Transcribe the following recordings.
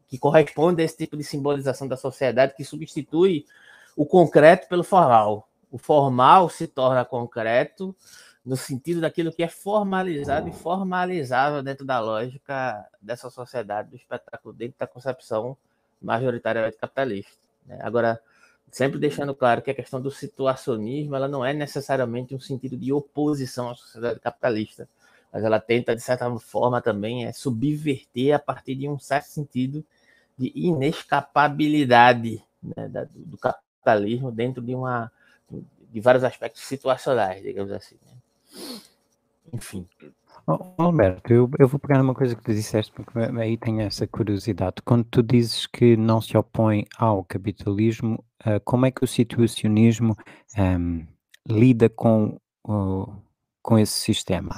que corresponde a esse tipo de simbolização da sociedade que substitui o concreto pelo formal. O formal se torna concreto no sentido daquilo que é formalizado e formalizável dentro da lógica dessa sociedade do espetáculo, dentro da concepção majoritariamente capitalista. Agora, sempre deixando claro que a questão do situacionismo ela não é necessariamente um sentido de oposição à sociedade capitalista, mas ela tenta, de certa forma, também subverter a partir de um certo sentido de inescapabilidade, né, do capitalismo dentro de vários aspectos situacionais, digamos assim. Né? Enfim. Alberto, eu vou pegar numa coisa que tu disseste, porque aí tenho essa curiosidade. Quando tu dizes que não se opõe ao capitalismo, como é que o situacionismo lida com esse sistema?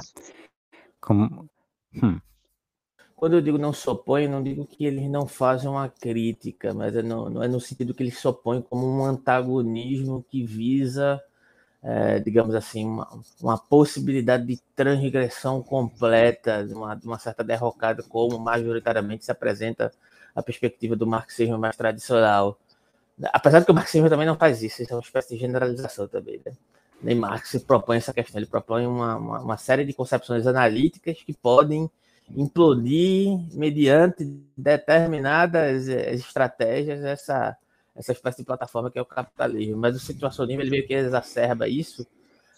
Como, Quando eu digo não se opõe, não digo que eles não fazem uma crítica, mas não é no sentido que eles se opõem como um antagonismo que visa, digamos assim, uma possibilidade de transgressão completa, de uma certa derrocada, como majoritariamente se apresenta a perspectiva do marxismo mais tradicional. Apesar de que o marxismo também não faz isso é uma espécie de generalização também. Né? Nem Marx propõe essa questão, ele propõe uma série de concepções analíticas que podem implodir mediante determinadas estratégias essa espécie de plataforma que é o capitalismo. Mas o situacionismo ele meio que exacerba isso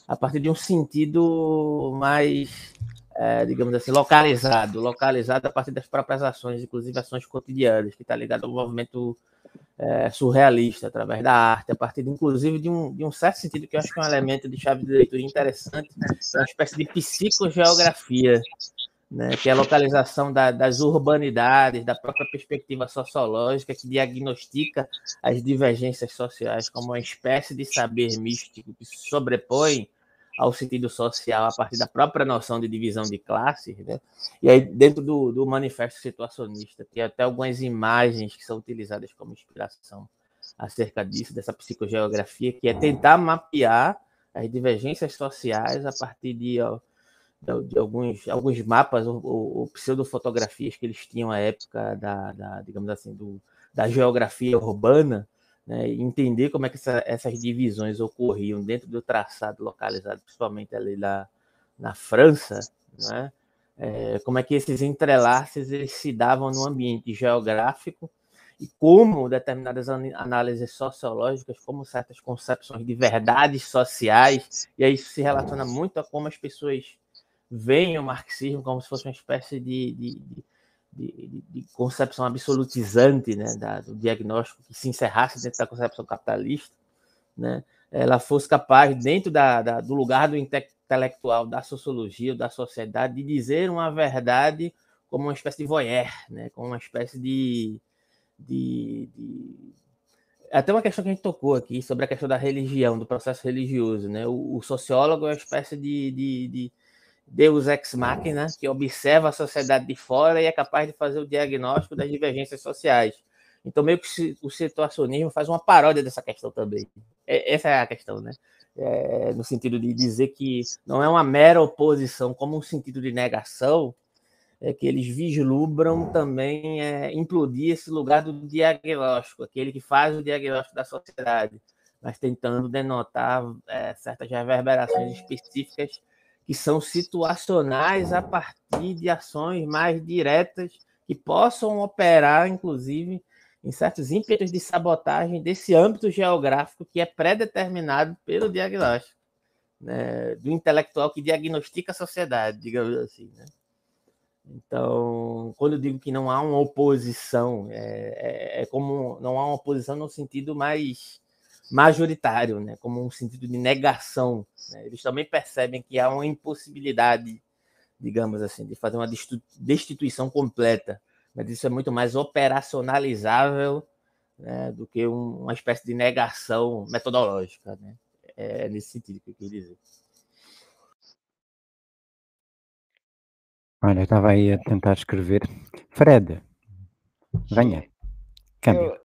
a partir de um sentido mais, digamos assim, localizado a partir das próprias ações, inclusive ações cotidianas, que está ligado ao movimento surrealista, através da arte, a partir, inclusive, de um certo sentido que eu acho que é um elemento de chave de leitura interessante, que é uma espécie de psicogeografia, né, que é a localização das urbanidades, da própria perspectiva sociológica, que diagnostica as divergências sociais como uma espécie de saber místico que se sobrepõe ao sentido social a partir da própria noção de divisão de classes. Né? E aí, dentro do manifesto situacionista, tem até algumas imagens que são utilizadas como inspiração acerca disso, dessa psicogeografia, que é tentar mapear as divergências sociais a partir de alguns mapas ou pseudofotografias que eles tinham à época digamos assim, da geografia urbana, né, e entender como é que essas divisões ocorriam dentro do traçado localizado, principalmente ali na França, né, como é que esses entrelaces eles se davam no ambiente geográfico e como determinadas análises sociológicas, como certas concepções de verdades sociais, e aí isso se relaciona muito a como as pessoas veem o marxismo como se fosse uma espécie de concepção absolutizante, né, do diagnóstico que se encerrasse dentro da concepção capitalista, né, ela fosse capaz, dentro do lugar do intelectual, da sociologia, da sociedade, de dizer uma verdade como uma espécie de voyeur, né, como uma espécie até uma questão que a gente tocou aqui sobre a questão da religião, do processo religioso. Né? O sociólogo é uma espécie de Deus ex machina, que observa a sociedade de fora e é capaz de fazer o diagnóstico das divergências sociais. Então, meio que o situacionismo faz uma paródia dessa questão também. Essa é a questão, né? No sentido de dizer que não é uma mera oposição, como um sentido de negação, que eles vislumbram também implodir esse lugar do diagnóstico, aquele que faz o diagnóstico da sociedade, mas tentando denotar certas reverberações específicas que são situacionais a partir de ações mais diretas que possam operar, inclusive, em certos ímpetos de sabotagem desse âmbito geográfico que é pré-determinado pelo diagnóstico, né, do intelectual que diagnostica a sociedade, digamos assim. Né? Então, quando eu digo que não há uma oposição, é como não há uma oposição no sentido mais majoritário, né? Como um sentido de negação. Né? Eles também percebem que há uma impossibilidade, digamos assim, de fazer uma destituição completa, mas isso é muito mais operacionalizável, né, do que uma espécie de negação metodológica. Né? É nesse sentido que eu queria dizer. Olha, eu estava aí a tentar escrever. Fred, venha, câmbio.